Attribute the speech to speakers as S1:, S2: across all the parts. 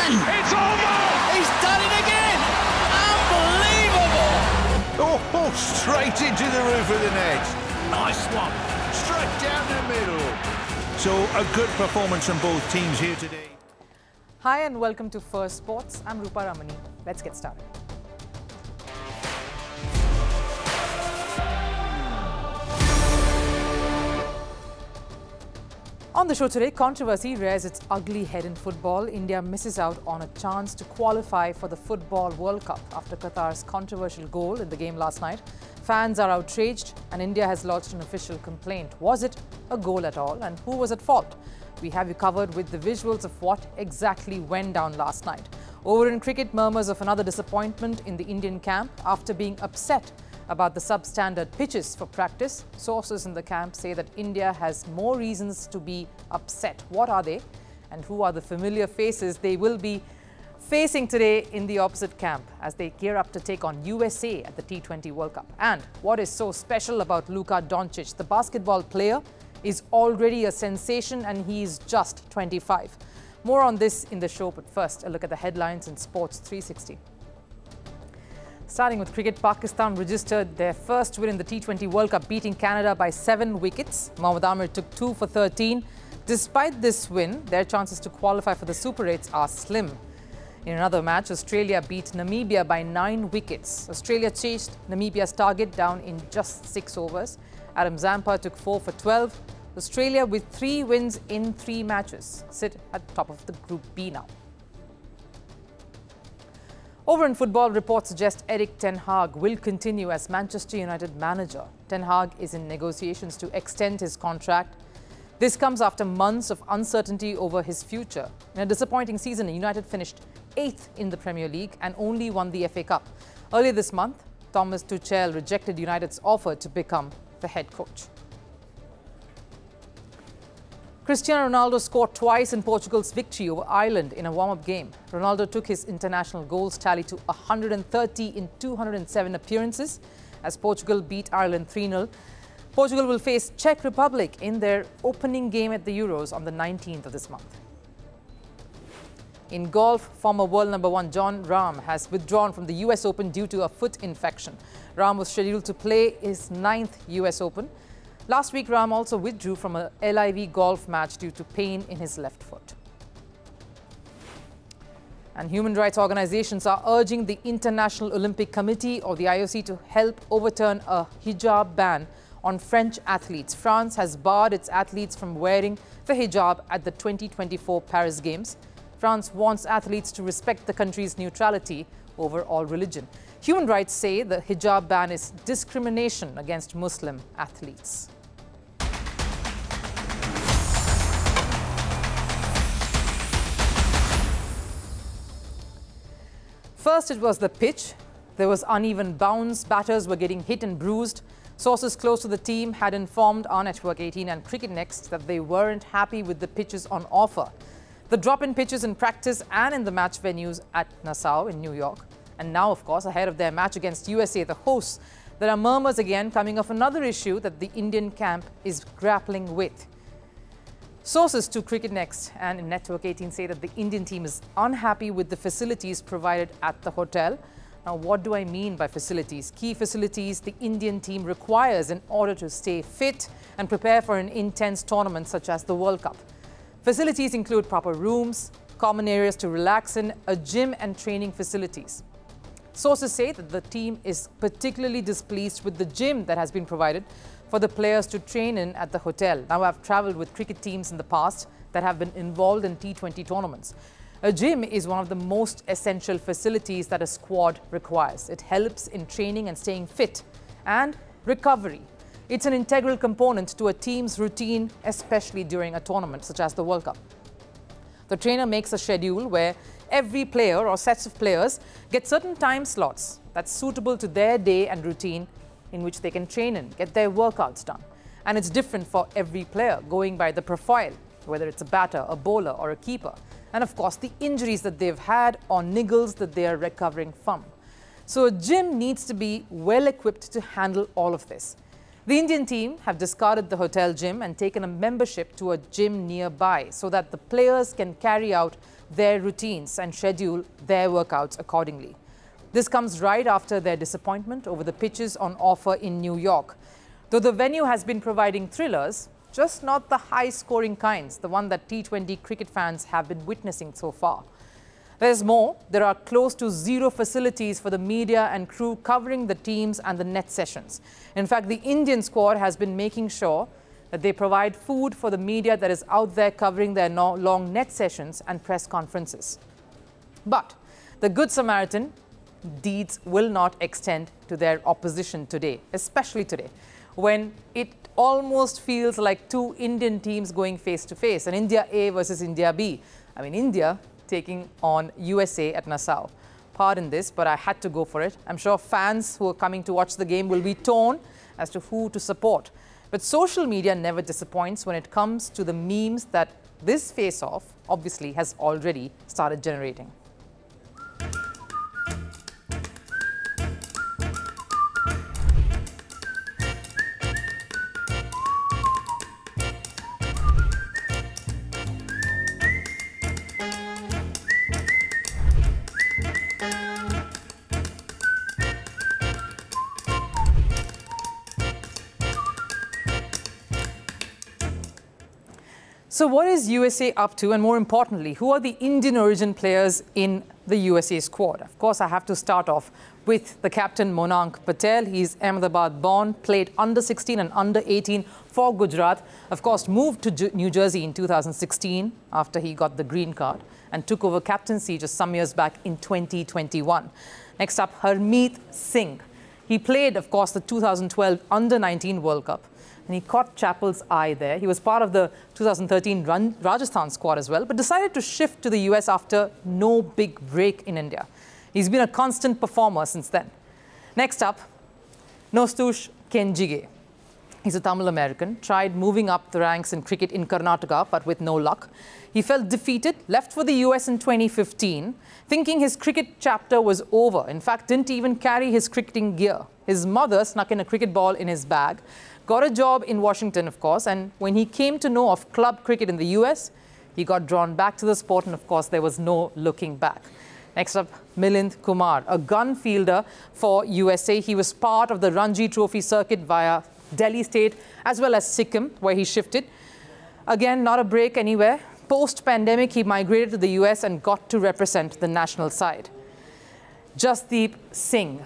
S1: It's over!
S2: He's done it again! Unbelievable!
S3: Oh, straight into the roof of the net.
S1: Nice one.
S3: Straight down the middle. So a good performance from both teams here today.
S4: Hi and welcome to First Sports. I'm Rupa Ramani. Let's get started. On the show today, controversy rears its ugly head in football. India misses out on a chance to qualify for the Football World Cup after Qatar's controversial goal in the game last night. Fans are outraged and India has lodged an official complaint. Was it a goal at all and who was at fault? We have you covered with the visuals of what exactly went down last night. Over in cricket, murmurs of another disappointment in the Indian camp after being upset about the substandard pitches for practice. Sources in the camp say that India has more reasons to be upset. What are they? And who are the familiar faces they will be facing today in the opposite camp as they gear up to take on USA at the T20 World Cup? And what is so special about Luka Doncic? The basketball player is already a sensation and he is just 25. More on this in the show, but first a look at the headlines in Sports 360. Starting with cricket, Pakistan registered their first win in the T20 World Cup, beating Canada by 7 wickets. Mohammad Amir took 2 for 13. Despite this win, their chances to qualify for the Super 8s are slim. In another match, Australia beat Namibia by 9 wickets. Australia chased Namibia's target down in just 6 overs. Adam Zampa took 4 for 12. Australia, with 3 wins in 3 matches, sit at the top of the Group B now. Over in football, reports suggest Erik ten Hag will continue as Manchester United manager. Ten Hag is in negotiations to extend his contract. This comes after months of uncertainty over his future. In a disappointing season, United finished 8th in the Premier League and only won the FA Cup. Earlier this month, Thomas Tuchel rejected United's offer to become the head coach. Cristiano Ronaldo scored twice in Portugal's victory over Ireland in a warm-up game. Ronaldo took his international goals tally to 130 in 207 appearances as Portugal beat Ireland 3-0. Portugal will face Czech Republic in their opening game at the Euros on the 19th of this month. In golf, former world number 1 Jon Rahm has withdrawn from the US Open due to a foot infection. Rahm was scheduled to play his 9th US Open. Last week, Rahm also withdrew from a LIV golf match due to pain in his left foot. And human rights organizations are urging the International Olympic Committee or the IOC to help overturn a hijab ban on French athletes. France has barred its athletes from wearing the hijab at the 2024 Paris Games. France wants athletes to respect the country's neutrality over all religion. Human rights say the hijab ban is discrimination against Muslim athletes. First, it was the pitch. There was uneven bounce. Batters were getting hit and bruised. Sources close to the team had informed our Network 18 and Cricket Next that they weren't happy with the pitches on offer. The drop in pitches in practice and in the match venues at Nassau in New York. And now, of course, ahead of their match against USA, the hosts, there are murmurs again coming of another issue that the Indian camp is grappling with. Sources to Cricket Next and in Network 18 say that the Indian team is unhappy with the facilities provided at the hotel. Now, what do I mean by facilities? Key facilities the Indian team requires in order to stay fit and prepare for an intense tournament such as the World Cup. Facilities include proper rooms, common areas to relax in, a gym and training facilities. Sources say that the team is particularly displeased with the gym that has been provided for the players to train in at the hotel. Now, I've traveled with cricket teams in the past that have been involved in T20 tournaments. A gym is one of the most essential facilities that a squad requires. It helps in training and staying fit and recovery. It's an integral component to a team's routine, especially during a tournament such as the World Cup. The trainer makes a schedule where every player or sets of players get certain time slots that's suitable to their day and routine in which they can train in, get their workouts done. And it's different for every player, going by the profile, whether it's a batter, a bowler or a keeper. And of course, the injuries that they've had or niggles that they are recovering from. So a gym needs to be well equipped to handle all of this. The Indian team have discarded the hotel gym and taken a membership to a gym nearby so that the players can carry out their routines and schedule their workouts accordingly. This comes right after their disappointment over the pitches on offer in New York. Though the venue has been providing thrillers, just not the high-scoring kinds, the one that T20 cricket fans have been witnessing so far. There's more. There are close to zero facilities for the media and crew covering the teams and the net sessions. In fact, the Indian squad has been making sure that they provide food for the media that is out there covering their long net sessions and press conferences. But the Good Samaritan deeds will not extend to their opposition today, especially today, when it almost feels like two Indian teams going face-to-face, an India A versus India B. I mean, India taking on USA at Nassau. Pardon this, but I had to go for it. I'm sure fans who are coming to watch the game will be torn as to who to support. But social media never disappoints when it comes to the memes that this face-off obviously has already started generating. So what is USA up to, and more importantly, who are the Indian origin players in the USA squad? Of course, I have to start off with the captain Monank Patel. He's Ahmedabad born, played under 16 and under 18 for Gujarat. Of course, moved to New Jersey in 2016 after he got the green card and took over captaincy just some years back in 2021. Next up, Harmeet Singh. He played, of course, the 2012 Under-19 World Cup. And he caught Chappell's eye there. He was part of the 2013 Rajasthan squad as well, but decided to shift to the US after no big break in India. He's been a constant performer since then. Next up, Nostush Kenjige. He's a Tamil American, tried moving up the ranks in cricket in Karnataka, but with no luck. He felt defeated, left for the US in 2015, thinking his cricket chapter was over. In fact, didn't even carry his cricketing gear. His mother snuck in a cricket ball in his bag, got a job in Washington, of course, and when he came to know of club cricket in the US, he got drawn back to the sport, and of course, there was no looking back. Next up, Milind Kumar, a gun fielder for USA. He was part of the Ranji Trophy circuit via Delhi State, as well as Sikkim, where he shifted. Again, not a break anywhere. Post-pandemic, he migrated to the US and got to represent the national side. Jasdeep Singh.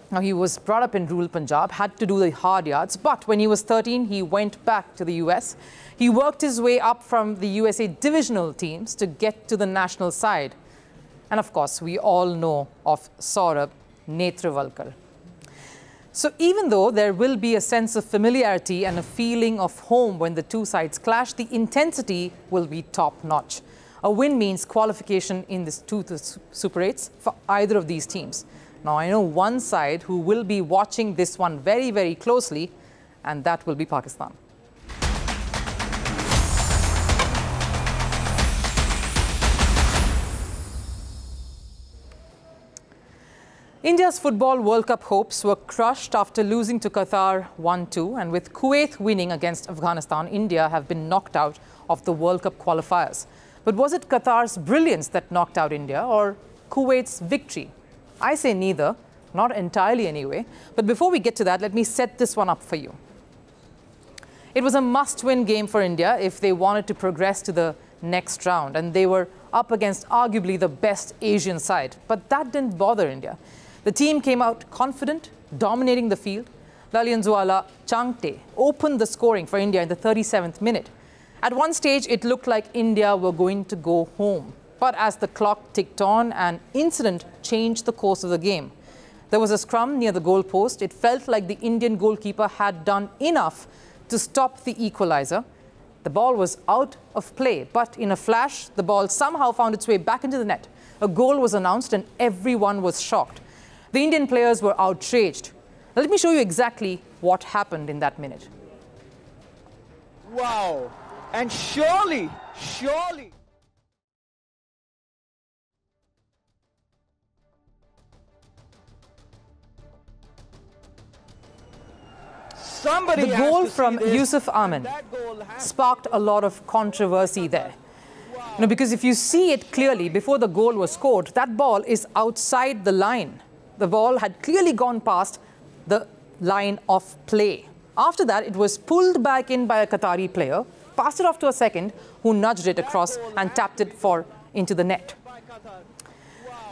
S4: Now, he was brought up in rural Punjab, had to do the hard yards, but when he was 13, he went back to the US. He worked his way up from the USA divisional teams to get to the national side. And of course, we all know of Saurabh Netravalkar. So even though there will be a sense of familiarity and a feeling of home when the two sides clash, the intensity will be top-notch. A win means qualification in this Super 8s for either of these teams. Now, I know one side who will be watching this one very, very closely, and that will be Pakistan. India's Football World Cup hopes were crushed after losing to Qatar 1-2, and with Kuwait winning against Afghanistan, India have been knocked out of the World Cup qualifiers. But was it Qatar's brilliance that knocked out India, or Kuwait's victory? I say neither, not entirely anyway. But before we get to that, let me set this one up for you. It was a must-win game for India if they wanted to progress to the next round, and they were up against arguably the best Asian side. But that didn't bother India. The team came out confident, dominating the field. Lallianzuala Changte opened the scoring for India in the 37th minute. At one stage, it looked like India were going to go home. But as the clock ticked on, an incident changed the course of the game. There was a scrum near the goal post. It felt like the Indian goalkeeper had done enough to stop the equalizer. The ball was out of play, but in a flash, the ball somehow found its way back into the net. A goal was announced and everyone was shocked. The Indian players were outraged. Now, let me show you exactly what happened in that minute.
S2: Wow. And surely,
S4: the goal from Yusuf Amin sparked a lot of controversy there. Because if you see it clearly, before the goal was scored, that ball is outside the line. The ball had clearly gone past the line of play. After that, it was pulled back in by a Qatari player, passed it off to a second, who nudged it across and tapped it into the net.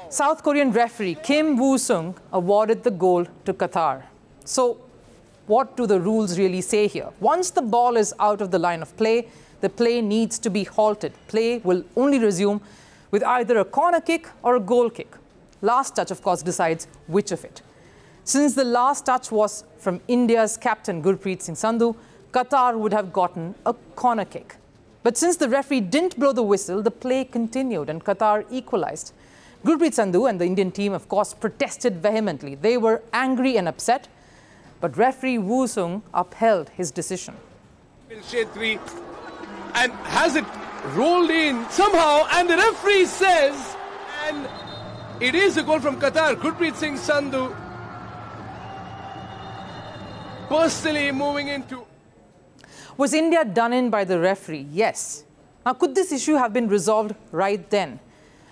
S4: South Korean referee Kim Woo-sung awarded the goal to Qatar. So what do the rules really say here? Once the ball is out of the line of play, the play needs to be halted. Play will only resume with either a corner kick or a goal kick. Last touch, of course, decides which of it. Since the last touch was from India's captain Gurpreet Singh Sandhu, Qatar would have gotten a corner kick. But since the referee didn't blow the whistle, the play continued and Qatar equalized. Gurpreet Sandhu and the Indian team, of course, protested vehemently. They were angry and upset, but referee Woo-sung upheld his decision.
S5: And has it rolled in somehow, and the referee says, and it is a goal from Qatar. Gurpreet Singh Sandhu personally moving into.
S4: Was India done in by the referee? Yes. Now, could this issue have been resolved right then?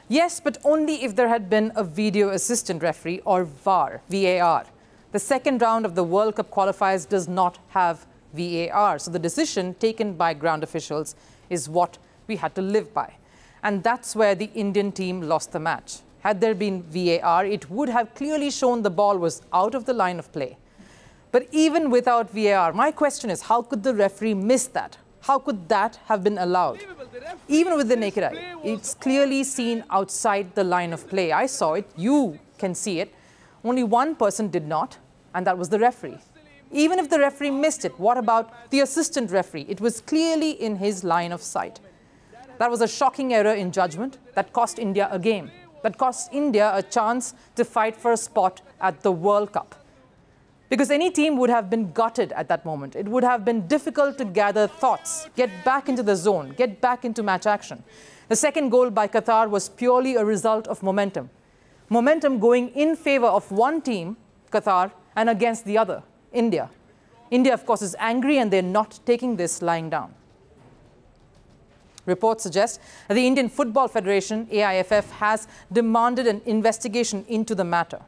S4: Yes, but only if there had been a video assistant referee or VAR. The second round of the World Cup qualifiers does not have VAR. So the decision taken by ground officials is what we had to live by. And that's where the Indian team lost the match. Had there been VAR, it would have clearly shown the ball was out of the line of play. But even without VAR, my question is, how could the referee miss that? How could that have been allowed? Even with the naked eye, it's clearly seen outside the line of play. I saw it, you can see it. Only one person did not, and that was the referee. Even if the referee missed it, what about the assistant referee? It was clearly in his line of sight. That was a shocking error in judgment that cost India a game, that cost India a chance to fight for a spot at the World Cup. Because any team would have been gutted at that moment. It would have been difficult to gather thoughts, get back into the zone, get back into match action. The second goal by Qatar was purely a result of momentum. Momentum going in favor of one team, Qatar, and against the other, India. India, of course, is angry and they're not taking this lying down. Reports suggest that the Indian Football Federation, AIFF, has demanded an investigation into the matter.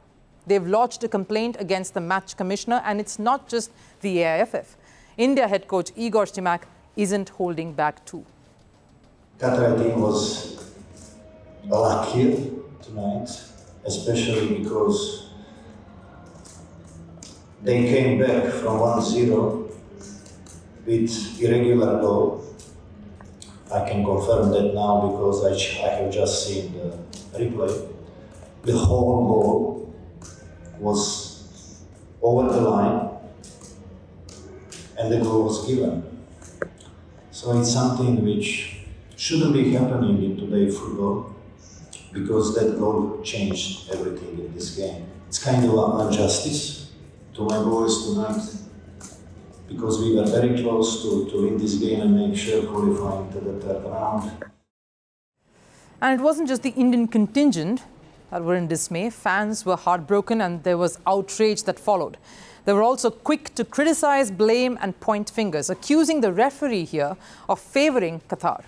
S4: They've lodged a complaint against the match commissioner, and it's not just the AIFF. India head coach Igor Stimac isn't holding back too.
S6: Qatar team was lucky tonight, especially because they came back from 1-0 with irregular goal. I can confirm that now because I have just seen the replay. The whole goal was over the line and the goal was given. So it's something which shouldn't be happening in today's football because that goal changed everything in this game. It's kind of an injustice to my boys tonight because we were very close to win this game and make sure qualifying to the third round.
S4: And it wasn't just the Indian contingent that were in dismay. Fans were heartbroken and there was outrage that followed. They were also quick to criticize, blame and point fingers, accusing the referee here of favouring Qatar.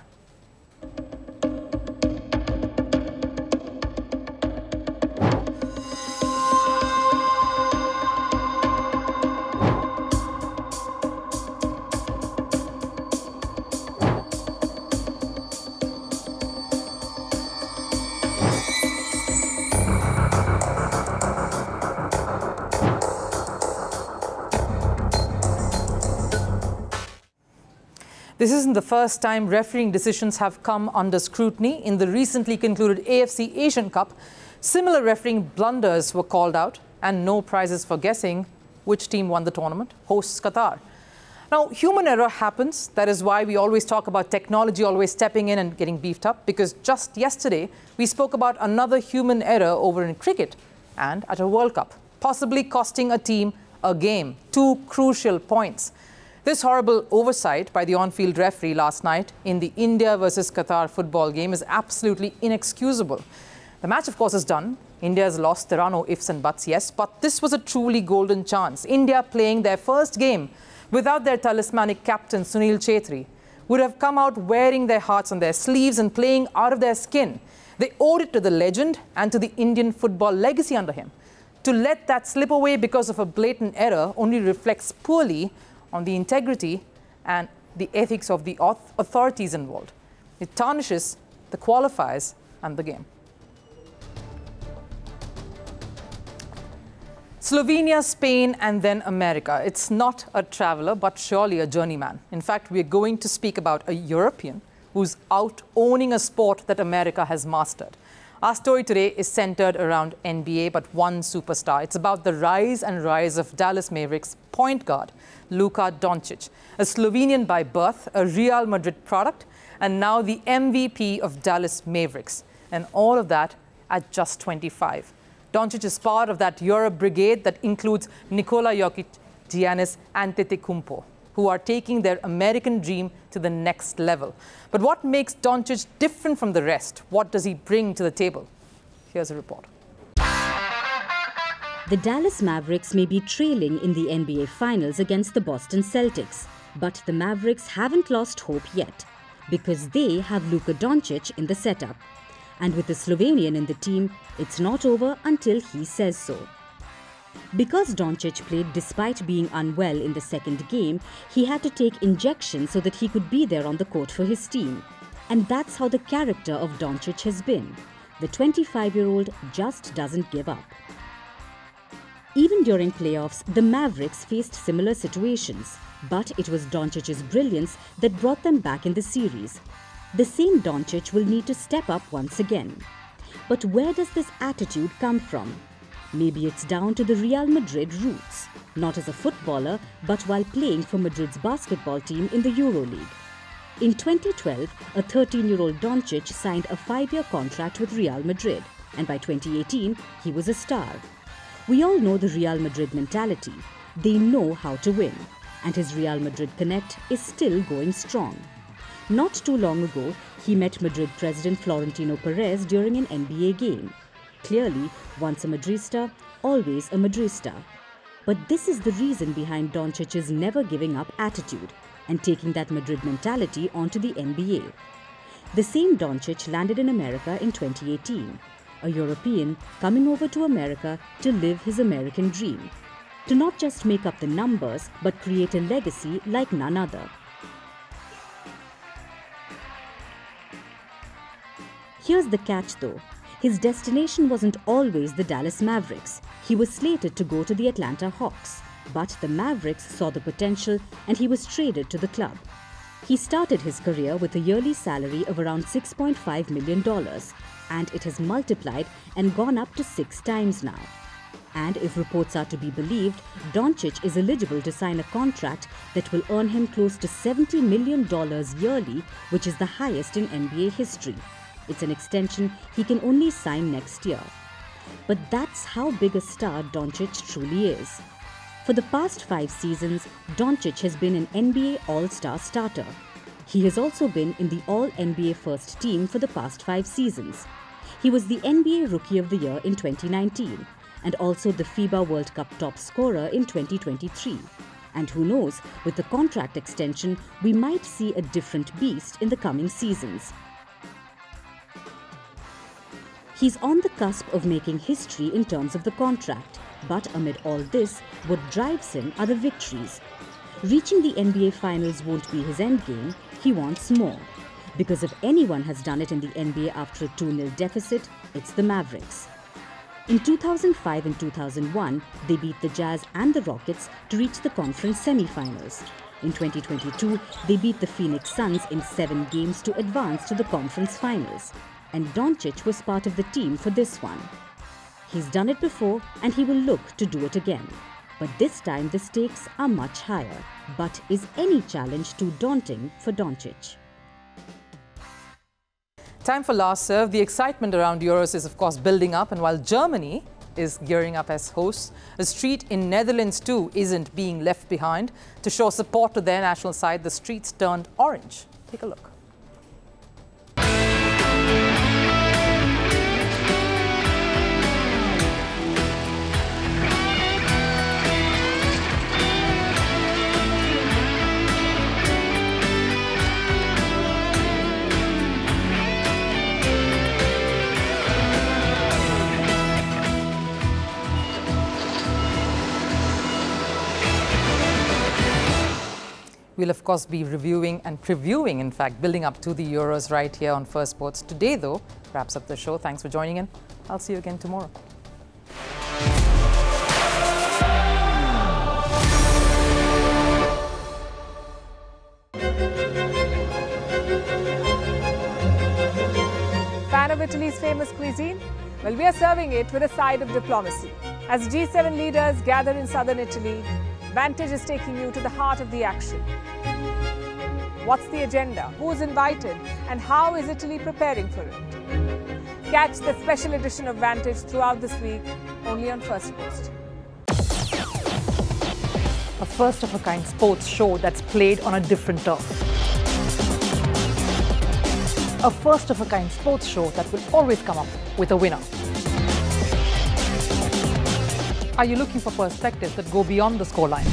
S4: This isn't the first time refereeing decisions have come under scrutiny. In the recently concluded AFC Asian Cup, similar refereeing blunders were called out and no prizes for guessing which team won the tournament, hosts Qatar. Now, human error happens. That is why we always talk about technology always stepping in and getting beefed up, because just yesterday we spoke about another human error over in cricket and at a World Cup, possibly costing a team a game, 2 crucial points. This horrible oversight by the on-field referee last night in the India versus Qatar football game is absolutely inexcusable. The match, of course, is done. India has lost. There are no ifs and buts, yes, but this was a truly golden chance. India playing their first game without their talismanic captain, Sunil Chhetri, would have come out wearing their hearts on their sleeves and playing out of their skin. They owed it to the legend and to the Indian football legacy under him. To let that slip away because of a blatant error only reflects poorly on the integrity and the ethics of the authorities involved. It tarnishes the qualifiers and the game. Slovenia, Spain, and then America. It's not a traveler, but surely a journeyman. In fact, we're going to speak about a European who's out owning a sport that America has mastered. Our story today is centered around NBA, but one superstar. It's about the rise of Dallas Mavericks point guard, Luka Doncic, a Slovenian by birth, a Real Madrid product, and now the MVP of Dallas Mavericks. And all of that at just 25. Doncic is part of that Europe brigade that includes Nikola Jokic, Giannis Antetokounmpo, who are taking their American dream to the next level. But what makes Doncic different from the rest? What does he bring to the table? Here's a report.
S7: The Dallas Mavericks may be trailing in the NBA Finals against the Boston Celtics, but the Mavericks haven't lost hope yet, because they have Luka Doncic in the setup. And with the Slovenian in the team, it's not over until he says so. Because Doncic played despite being unwell in the second game, he had to take injections so that he could be there on the court for his team. And that's how the character of Doncic has been. The 25-year-old just doesn't give up. Even during playoffs, the Mavericks faced similar situations, but it was Doncic's brilliance that brought them back in the series. The same Doncic will need to step up once again. But where does this attitude come from? Maybe it's down to the Real Madrid roots, not as a footballer, but while playing for Madrid's basketball team in the EuroLeague. In 2012, a 13-year-old Doncic signed a 5-year contract with Real Madrid, and by 2018, he was a star. We all know the Real Madrid mentality. They know how to win, and his Real Madrid connect is still going strong. Not too long ago, he met Madrid president Florentino Perez during an NBA game. Clearly, once a Madrista, always a Madrista. But this is the reason behind Doncic's never giving up attitude and taking that Madrid mentality onto the NBA. The same Doncic landed in America in 2018, a European coming over to America to live his American dream, to not just make up the numbers but create a legacy like none other. Here's the catch though. His destination wasn't always the Dallas Mavericks. He was slated to go to the Atlanta Hawks, but the Mavericks saw the potential and he was traded to the club. He started his career with a yearly salary of around $6.5 million, and it has multiplied and gone up to 6 times now. And if reports are to be believed, Doncic is eligible to sign a contract that will earn him close to $70 million yearly, which is the highest in NBA history. It's an extension he can only sign next year. But that's how big a star Doncic truly is. For the past 5 seasons, Doncic has been an NBA All-Star starter. He has also been in the All-NBA First Team for the past 5 seasons. He was the NBA Rookie of the Year in 2019 and also the FIBA World Cup top scorer in 2023. And who knows, with the contract extension, we might see a different beast in the coming seasons. He's on the cusp of making history in terms of the contract, but amid all this, what drives him are the victories. Reaching the NBA Finals won't be his endgame, he wants more. Because if anyone has done it in the NBA after a 2-0 deficit, it's the Mavericks. In 2005 and 2001, they beat the Jazz and the Rockets to reach the conference semi-finals. In 2022, they beat the Phoenix Suns in 7 games to advance to the conference finals. And Doncic was part of the team for this one. He's done it before and he will look to do it again. But this time the stakes are much higher. But is any challenge too daunting for Doncic?
S4: Time for last serve. The excitement around Euros is of course building up, and while Germany is gearing up as hosts, a street in Netherlands too isn't being left behind. To show support to their national side, the streets turned orange. Take a look. We'll of course be reviewing and previewing, in fact, building up to the Euros right here on First Sports. Today, though, wraps up the show. Thanks for joining in. I'll see you again tomorrow.
S8: Fan of Italy's famous cuisine? Well, we are serving it with a side of diplomacy. As G7 leaders gather in southern Italy, Vantage is taking you to the heart of the action. What's the agenda? Who's invited? And how is Italy preparing for it? Catch the special edition of Vantage throughout this week, only on First Post.
S4: A first-of-a-kind sports show that's played on a different turf. A first-of-a-kind sports show that will always come up with a winner. Are you looking for perspectives that go beyond the scoreline?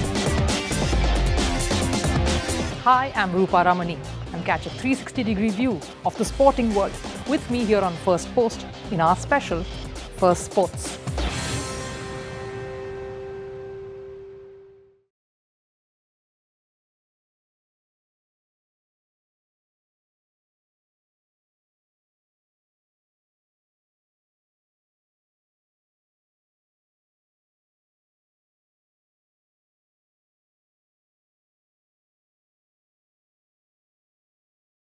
S4: Hi, I'm Rupa Ramani, and catch a 360-degree view of the sporting world with me here on First Post in our special First Sports.